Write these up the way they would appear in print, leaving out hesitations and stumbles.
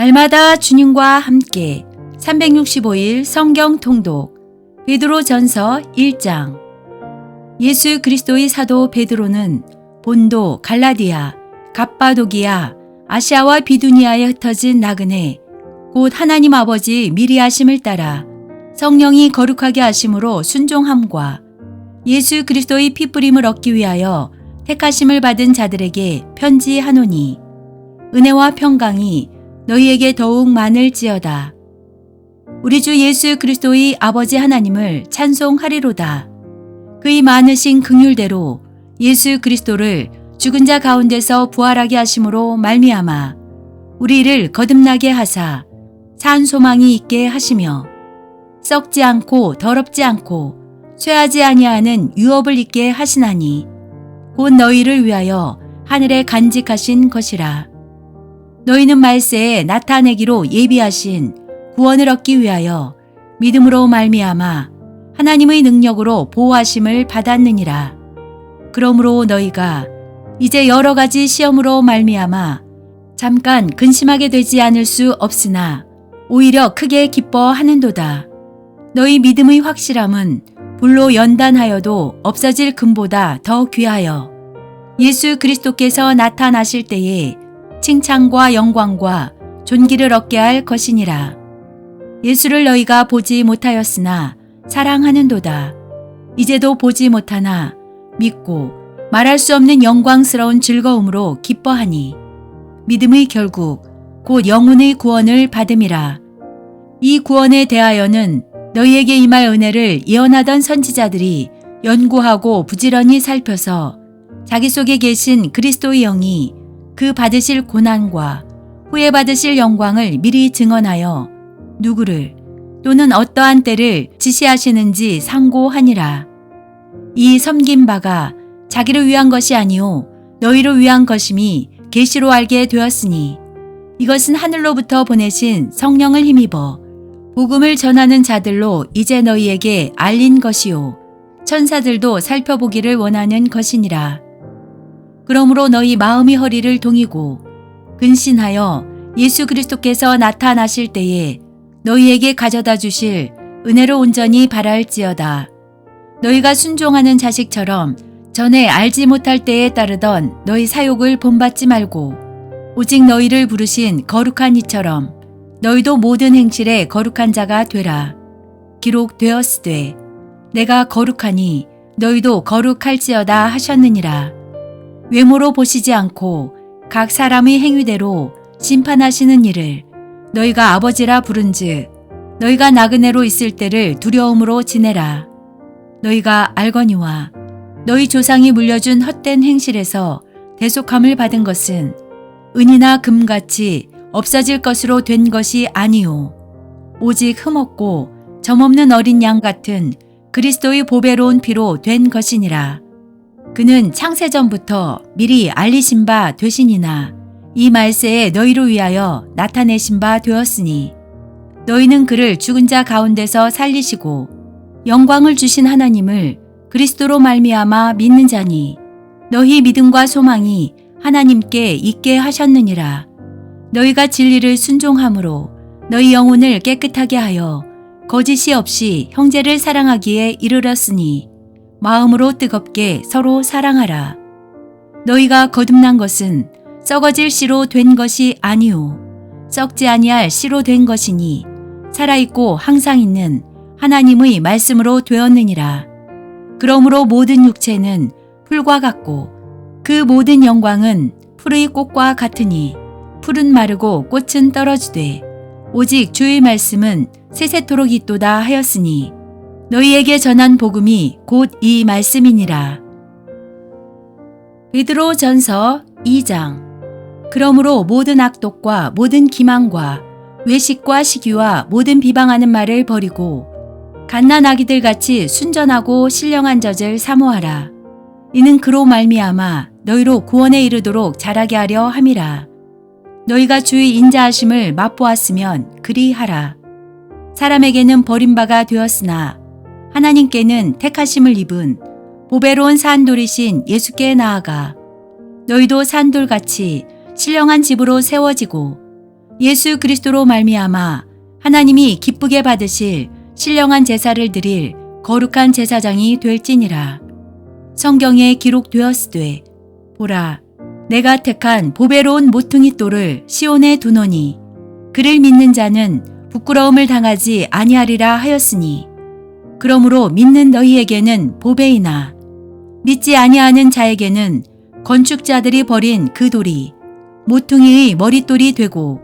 날마다 주님과 함께 365일 성경 통독 베드로전서 1장. 예수 그리스도의 사도 베드로는 본도, 갈라디아, 갑바도기아, 아시아와 비두니아에 흩어진 나그네 곧 하나님 아버지 미리 하심을 따라 성령이 거룩하게 하심으로 순종함과 예수 그리스도의 피뿌림을 얻기 위하여 택하심을 받은 자들에게 편지하노니 은혜와 평강이 너희에게 더욱 많을지어다. 우리 주 예수 그리스도의 아버지 하나님을 찬송하리로다. 그의 많으신 긍휼대로 예수 그리스도를 죽은 자 가운데서 부활하게 하심으로 말미암아 우리를 거듭나게 하사 산 소망이 있게 하시며 썩지 않고 더럽지 않고 쇠하지 아니하는 유업을 있게 하시나니 곧 너희를 위하여 하늘에 간직하신 것이라. 너희는 말세에 나타내기로 예비하신 구원을 얻기 위하여 믿음으로 말미암아 하나님의 능력으로 보호하심을 받았느니라. 그러므로 너희가 이제 여러 가지 시험으로 말미암아 잠깐 근심하게 되지 않을 수 없으나 오히려 크게 기뻐하는도다. 너희 믿음의 확실함은 불로 연단하여도 없어질 금보다 더 귀하여 예수 그리스도께서 나타나실 때에 칭찬과 영광과 존귀를 얻게 할 것이니라. 예수를 너희가 보지 못하였으나 사랑하는도다. 이제도 보지 못하나 믿고 말할 수 없는 영광스러운 즐거움으로 기뻐하니 믿음의 결국 곧 영혼의 구원을 받음이라. 이 구원에 대하여는 너희에게 임할 은혜를 예언하던 선지자들이 연구하고 부지런히 살펴서 자기 속에 계신 그리스도의 영이 그 받으실 고난과 후에 받으실 영광을 미리 증언하여 누구를 또는 어떠한 때를 지시하시는지 상고하니라. 이 섬긴 바가 자기를 위한 것이 아니요 너희를 위한 것임이 계시로 알게 되었으니 이것은 하늘로부터 보내신 성령을 힘입어 복음을 전하는 자들로 이제 너희에게 알린 것이요 천사들도 살펴보기를 원하는 것이니라. 그러므로 너희 마음의 허리를 동이고 근신하여 예수 그리스도께서 나타나실 때에 너희에게 가져다 주실 은혜로 온전히 바랄지어다. 너희가 순종하는 자식처럼 전에 알지 못할 때에 따르던 너희 사욕을 본받지 말고 오직 너희를 부르신 거룩한 이처럼 너희도 모든 행실에 거룩한 자가 되라. 기록되었으되 내가 거룩하니 너희도 거룩할지어다 하셨느니라. 외모로 보시지 않고 각 사람의 행위대로 심판하시는 이를 너희가 아버지라 부른즉 너희가 나그네로 있을 때를 두려움으로 지내라. 너희가 알거니와 너희 조상이 물려준 헛된 행실에서 대속함을 받은 것은 은이나 금같이 없어질 것으로 된 것이 아니요 오직 흠없고 점없는 어린 양 같은 그리스도의 보배로운 피로 된 것이니라. 그는 창세전부터 미리 알리신 바 되시니나 이 말세에 너희를 위하여 나타내신 바 되었으니 너희는 그를 죽은 자 가운데서 살리시고 영광을 주신 하나님을 그리스도로 말미암아 믿는 자니 너희 믿음과 소망이 하나님께 있게 하셨느니라. 너희가 진리를 순종함으로 너희 영혼을 깨끗하게 하여 거짓이 없이 형제를 사랑하기에 이르렀으니 마음으로 뜨겁게 서로 사랑하라. 너희가 거듭난 것은 썩어질 씨로 된 것이 아니오 썩지 아니할 씨로 된 것이니 살아있고 항상 있는 하나님의 말씀으로 되었느니라. 그러므로 모든 육체는 풀과 같고 그 모든 영광은 풀의 꽃과 같으니 풀은 마르고 꽃은 떨어지되 오직 주의 말씀은 세세토록 있도다 하였으니 너희에게 전한 복음이 곧 이 말씀이니라. 베드로전서 2장. 그러므로 모든 악독과 모든 기망과 외식과 시기와 모든 비방하는 말을 버리고 갓난아기들 같이 순전하고 신령한 젖을 사모하라. 이는 그로 말미암아 너희로 구원에 이르도록 자라게 하려 함이라. 너희가 주의 인자하심을 맛보았으면 그리하라. 사람에게는 버림바가 되었으나 하나님께는 택하심을 입은 보배로운 산돌이신 예수께 나아가 너희도 산돌같이 신령한 집으로 세워지고 예수 그리스도로 말미암아 하나님이 기쁘게 받으실 신령한 제사를 드릴 거룩한 제사장이 될지니라. 성경에 기록되었으되 보라 내가 택한 보배로운 모퉁이 돌을 시온에 두노니 그를 믿는 자는 부끄러움을 당하지 아니하리라 하였으니 그러므로 믿는 너희에게는 보배이나 믿지 아니하는 자에게는 건축자들이 버린 그 돌이 모퉁이의 머릿돌이 되고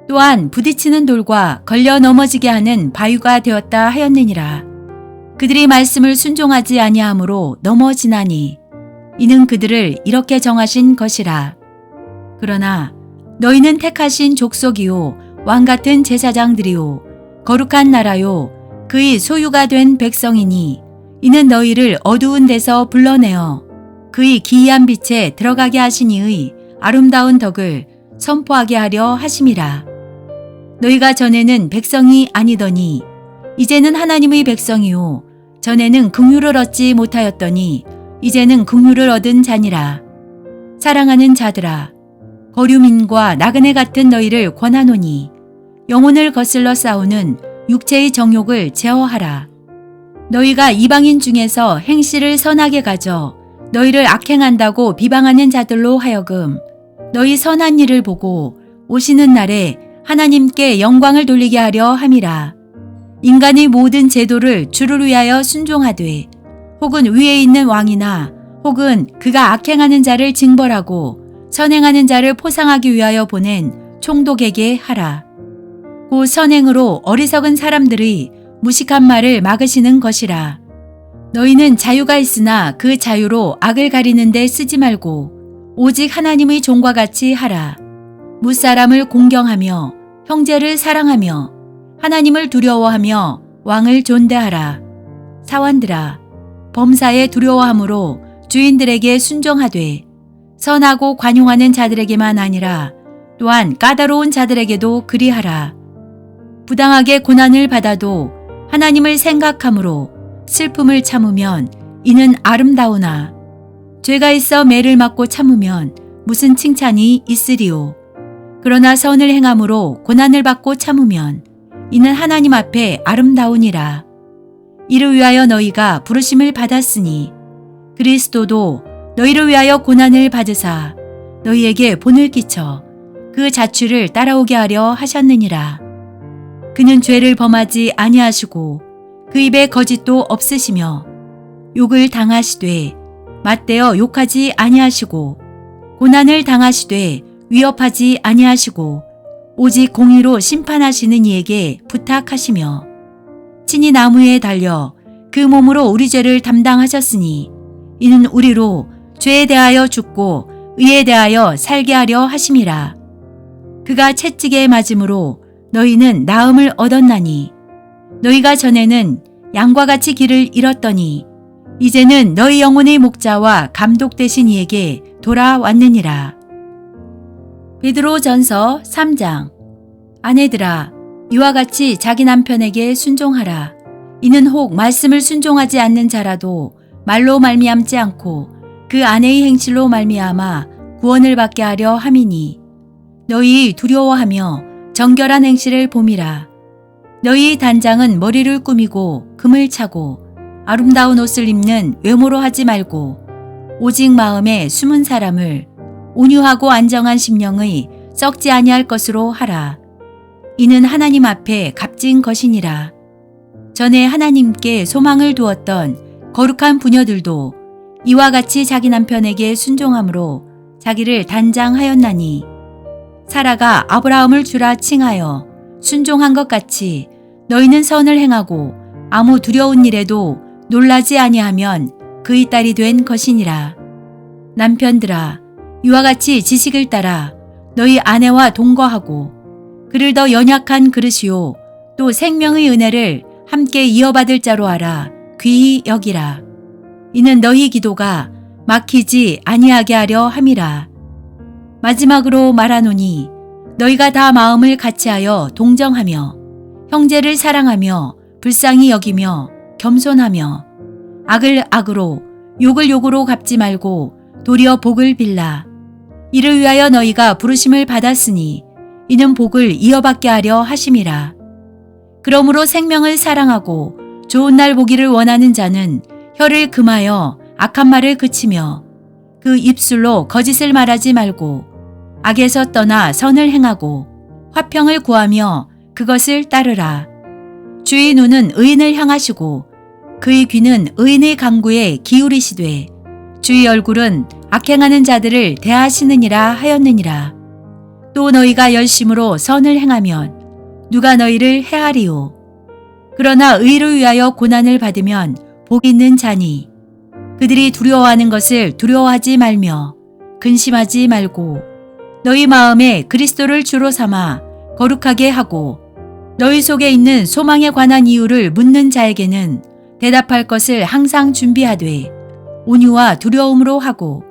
또한 부딪히는 돌과 걸려 넘어지게 하는 바위가 되었다 하였느니라. 그들이 말씀을 순종하지 아니하므로 넘어지나니 이는 그들을 이렇게 정하신 것이라. 그러나 너희는 택하신 족속이요 왕같은 제사장들이요 거룩한 나라요 그의 소유가 된 백성이니 이는 너희를 어두운 데서 불러내어 그의 기이한 빛에 들어가게 하신 이의 아름다운 덕을 선포하게 하려 하심이라. 너희가 전에는 백성이 아니더니 이제는 하나님의 백성이요 전에는 긍휼을 얻지 못하였더니 이제는 긍휼을 얻은 자니라. 사랑하는 자들아 거류민과 나그네 같은 너희를 권하노니 영혼을 거슬러 싸우는 육체의 정욕을 제어하라. 너희가 이방인 중에서 행실을 선하게 가져 너희를 악행한다고 비방하는 자들로 하여금 너희 선한 일을 보고 오시는 날에 하나님께 영광을 돌리게 하려 함이라. 인간의 모든 제도를 주를 위하여 순종하되 혹은 위에 있는 왕이나 혹은 그가 악행하는 자를 징벌하고 선행하는 자를 포상하기 위하여 보낸 총독에게 하라. 곧 선행으로 어리석은 사람들의 무식한 말을 막으시는 것이라. 너희는 자유가 있으나 그 자유로 악을 가리는 데 쓰지 말고 오직 하나님의 종과 같이 하라. 무사람을 공경하며 형제를 사랑하며 하나님을 두려워하며 왕을 존대하라. 사원들아 범사에 두려워함으로 주인들에게 순종하되 선하고 관용하는 자들에게만 아니라 또한 까다로운 자들에게도 그리하라. 부당하게 고난을 받아도 하나님을 생각함으로 슬픔을 참으면 이는 아름다우나 죄가 있어 매를 맞고 참으면 무슨 칭찬이 있으리요. 그러나 선을 행함으로 고난을 받고 참으면 이는 하나님 앞에 아름다우니라. 이를 위하여 너희가 부르심을 받았으니 그리스도도 너희를 위하여 고난을 받으사 너희에게 본을 끼쳐 그 자취를 따라오게 하려 하셨느니라. 그는 죄를 범하지 아니하시고 그 입에 거짓도 없으시며 욕을 당하시되 맞대어 욕하지 아니하시고 고난을 당하시되 위협하지 아니하시고 오직 공의로 심판하시는 이에게 부탁하시며 친히 나무에 달려 그 몸으로 우리 죄를 담당하셨으니 이는 우리로 죄에 대하여 죽고 의에 대하여 살게 하려 하심이라. 그가 채찍에 맞음으로 너희는 나음을 얻었나니 너희가 전에는 양과 같이 길을 잃었더니 이제는 너희 영혼의 목자와 감독 되신 이에게 돌아왔느니라. 베드로전서 3장. 아내들아 이와 같이 자기 남편에게 순종하라. 이는 혹 말씀을 순종하지 않는 자라도 말로 말미암지 않고 그 아내의 행실로 말미암아 구원을 받게 하려 함이니 너희 두려워하며 정결한 행실을 봄이라. 너희 단장은 머리를 꾸미고 금을 차고 아름다운 옷을 입는 외모로 하지 말고 오직 마음에 숨은 사람을 온유하고 안정한 심령의 썩지 아니할 것으로 하라. 이는 하나님 앞에 값진 것이니라. 전에 하나님께 소망을 두었던 거룩한 부녀들도 이와 같이 자기 남편에게 순종함으로 자기를 단장하였나니 사라가 아브라함을 주라 칭하여 순종한 것 같이 너희는 선을 행하고 아무 두려운 일에도 놀라지 아니하면 그의 딸이 된 것이니라. 남편들아 이와 같이 지식을 따라 너희 아내와 동거하고 그를 더 연약한 그릇이요 또 생명의 은혜를 함께 이어받을 자로 알아 귀히 여기라. 이는 너희 기도가 막히지 아니하게 하려 함이라. 마지막으로 말하노니 너희가 다 마음을 같이하여 동정하며 형제를 사랑하며 불쌍히 여기며 겸손하며 악을 악으로 욕을 욕으로 갚지 말고 도리어 복을 빌라. 이를 위하여 너희가 부르심을 받았으니 이는 복을 이어받게 하려 하심이라. 그러므로 생명을 사랑하고 좋은 날 보기를 원하는 자는 혀를 금하여 악한 말을 그치며 그 입술로 거짓을 말하지 말고 악에서 떠나 선을 행하고 화평을 구하며 그것을 따르라. 주의 눈은 의인을 향하시고 그의 귀는 의인의 간구에 기울이시되 주의 얼굴은 악행하는 자들을 대하시느니라 하였느니라. 또 너희가 열심으로 선을 행하면 누가 너희를 해하리요. 그러나 의를 위하여 고난을 받으면 복 있는 자니 그들이 두려워하는 것을 두려워하지 말며 근심하지 말고 너희 마음에 그리스도를 주로 삼아 거룩하게 하고 너희 속에 있는 소망에 관한 이유를 묻는 자에게는 대답할 것을 항상 준비하되 온유와 두려움으로 하고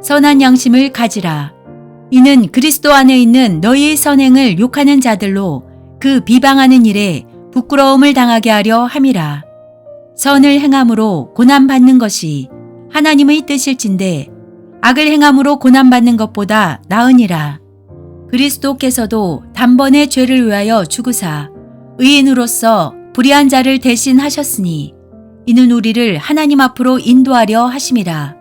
선한 양심을 가지라. 이는 그리스도 안에 있는 너희의 선행을 욕하는 자들로 그 비방하는 일에 부끄러움을 당하게 하려 함이라. 선을 행함으로 고난받는 것이 하나님의 뜻일진데 악을 행함으로 고난받는 것보다 나으니라. 그리스도께서도 단번에 죄를 위하여 죽으사 의인으로서 불의한 자를 대신하셨으니 이는 우리를 하나님 앞으로 인도하려 하심이라.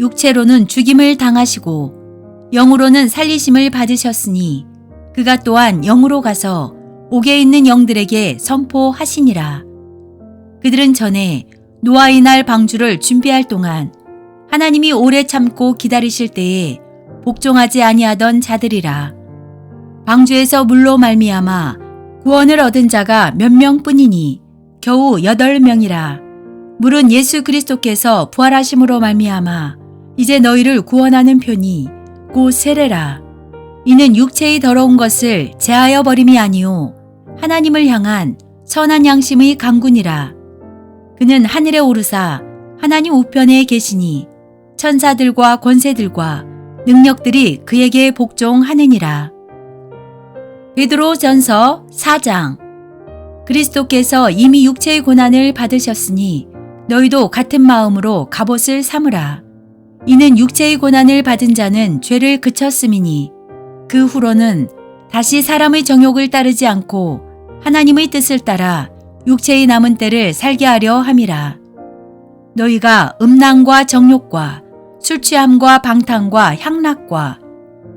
육체로는 죽임을 당하시고 영으로는 살리심을 받으셨으니 그가 또한 영으로 가서 옥에 있는 영들에게 선포하시니라. 그들은 전에 노아의 날 방주를 준비할 동안 하나님이 오래 참고 기다리실 때에 복종하지 아니하던 자들이라. 방주에서 물로 말미암아 구원을 얻은 자가 몇 명뿐이니 겨우 8명이라. 물은 예수 그리스도께서 부활하심으로 말미암아 이제 너희를 구원하는 편이 곧 세례라. 이는 육체의 더러운 것을 제하여 버림이 아니요 하나님을 향한 선한 양심의 강군이라. 그는 하늘에 오르사 하나님 우편에 계시니 천사들과 권세들과 능력들이 그에게 복종하느니라. 베드로전서 4장. 그리스도께서 이미 육체의 고난을 받으셨으니 너희도 같은 마음으로 갑옷을 삼으라. 이는 육체의 고난을 받은 자는 죄를 그쳤음이니 그 후로는 다시 사람의 정욕을 따르지 않고 하나님의 뜻을 따라 육체의 남은 때를 살게 하려 함이라. 너희가 음란과 정욕과 술 취함과 방탕과 향락과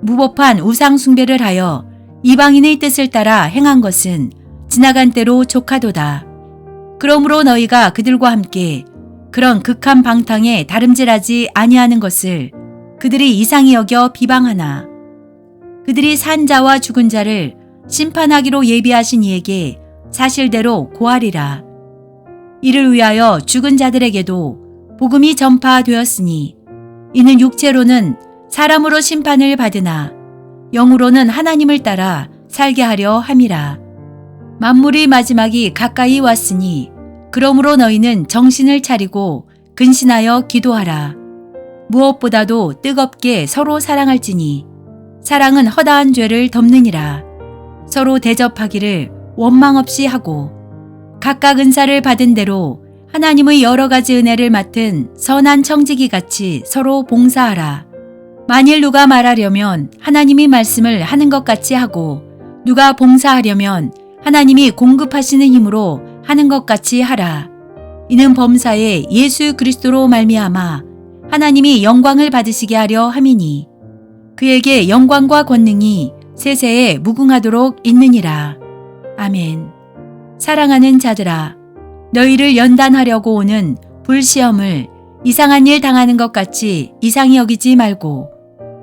무법한 우상 숭배를 하여 이방인의 뜻을 따라 행한 것은 지나간 때로 족하도다. 그러므로 너희가 그들과 함께 그런 극한 방탕에 다름질하지 아니하는 것을 그들이 이상히 여겨 비방하나 그들이 산 자와 죽은 자를 심판하기로 예비하신 이에게 사실대로 고하리라. 이를 위하여 죽은 자들에게도 복음이 전파되었으니 이는 육체로는 사람으로 심판을 받으나 영으로는 하나님을 따라 살게 하려 함이라. 만물의 마지막이 가까이 왔으니 그러므로 너희는 정신을 차리고 근신하여 기도하라. 무엇보다도 뜨겁게 서로 사랑할지니 사랑은 허다한 죄를 덮느니라. 서로 대접하기를 원망 없이 하고 각각 은사를 받은 대로 하나님의 여러 가지 은혜를 맡은 선한 청지기 같이 서로 봉사하라. 만일 누가 말하려면 하나님이 말씀을 하는 것 같이 하고 누가 봉사하려면 하나님이 공급하시는 힘으로 하는 것 같이 하라. 이는 범사에 예수 그리스도로 말미암아 하나님이 영광을 받으시게 하려 함이니 그에게 영광과 권능이 세세에 무궁하도록 있느니라. 아멘. 사랑하는 자들아, 너희를 연단하려고 오는 불시험을 이상한 일 당하는 것 같이 이상히 여기지 말고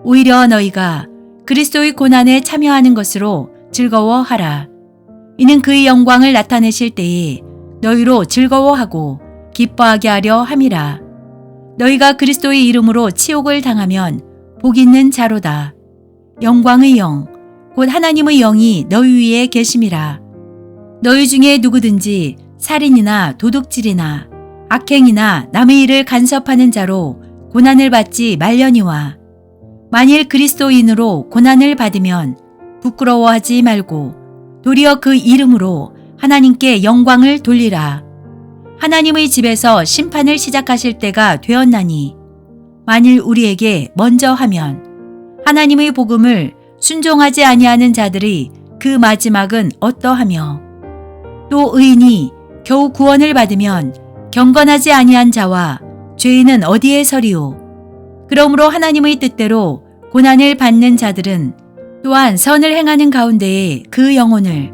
오히려 너희가 그리스도의 고난에 참여하는 것으로 즐거워하라. 이는 그의 영광을 나타내실 때에 너희로 즐거워하고 기뻐하게 하려 함이라. 너희가 그리스도의 이름으로 치욕을 당하면 복 있는 자로다. 영광의 영, 곧 하나님의 영이 너희 위에 계심이라. 너희 중에 누구든지 살인이나 도둑질이나 악행이나 남의 일을 간섭하는 자로 고난을 받지 말려니와 만일 그리스도인으로 고난을 받으면 부끄러워하지 말고 도리어 그 이름으로 하나님께 영광을 돌리라. 하나님의 집에서 심판을 시작하실 때가 되었나니 만일 우리에게 먼저 하면 하나님의 복음을 순종하지 아니하는 자들이 그 마지막은 어떠하며 또 의인이 겨우 구원을 받으면 경건하지 아니한 자와 죄인은 어디에 서리요. 그러므로 하나님의 뜻대로 고난을 받는 자들은 또한 선을 행하는 가운데에 그 영혼을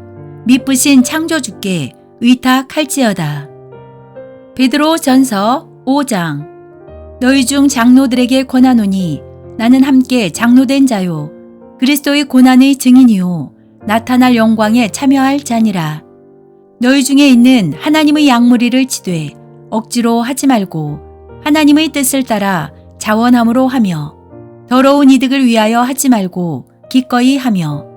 미쁘신 창조주께 의탁할지어다. 베드로 전서 5장. 너희 중 장로들에게 권하노니 나는 함께 장로된 자요 그리스도의 고난의 증인이요 나타날 영광에 참여할 자니라. 너희 중에 있는 하나님의 양무리를 치되 억지로 하지 말고 하나님의 뜻을 따라 자원함으로 하며 더러운 이득을 위하여 하지 말고 기꺼이 하며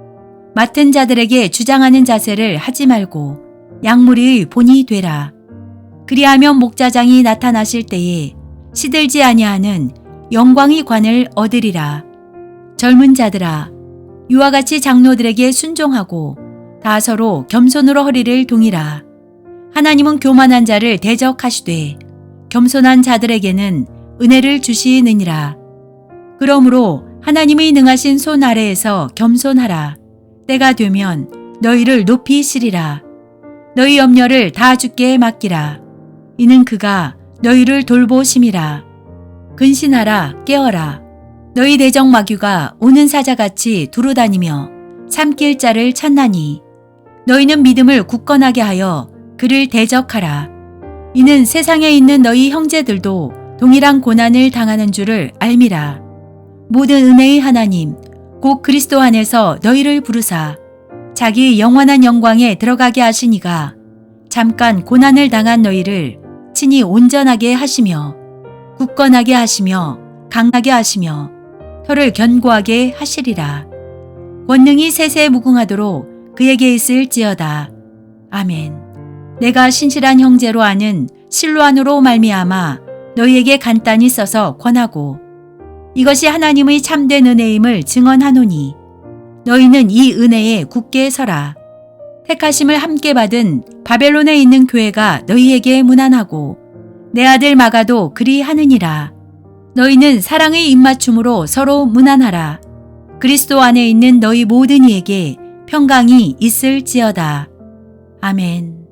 맡은 자들에게 주장하는 자세를 하지 말고 양무리의 본이 되라. 그리하면 목자장이 나타나실 때에 시들지 아니하는 영광의 관을 얻으리라. 젊은 자들아, 이와 같이 장로들에게 순종하고 다 서로 겸손으로 허리를 동이라. 하나님은 교만한 자를 대적하시되 겸손한 자들에게는 은혜를 주시느니라. 그러므로 하나님의 능하신 손 아래에서 겸손하라. 때가 되면 너희를 높이시리라. 너희 염려를 다 주께 맡기라. 이는 그가 너희를 돌보심이라. 근신하라, 깨어라. 너희 대적 마귀가 오는 사자같이 두루다니며 삼킬 자를 찾나니 너희는 믿음을 굳건하게 하여 그를 대적하라. 이는 세상에 있는 너희 형제들도 동일한 고난을 당하는 줄을 알미라. 모든 은혜의 하나님 곧 그리스도 안에서 너희를 부르사 자기 영원한 영광에 들어가게 하시니가 잠깐 고난을 당한 너희를 친히 온전하게 하시며 굳건하게 하시며 강하게 하시며 혀를 견고하게 하시리라. 권능이 세세 무궁하도록 그에게 있을지어다. 아멘. 내가 신실한 형제로 아는 실로안으로 말미암아 너희에게 간단히 써서 권하고 이것이 하나님의 참된 은혜임을 증언하노니 너희는 이 은혜에 굳게 서라. 택하심을 함께 받은 바벨론에 있는 교회가 너희에게 문안하고 내 아들 마가도 그리하느니라. 너희는 사랑의 입맞춤으로 서로 문안하라. 그리스도 안에 있는 너희 모든 이에게 평강이 있을지어다. 아멘.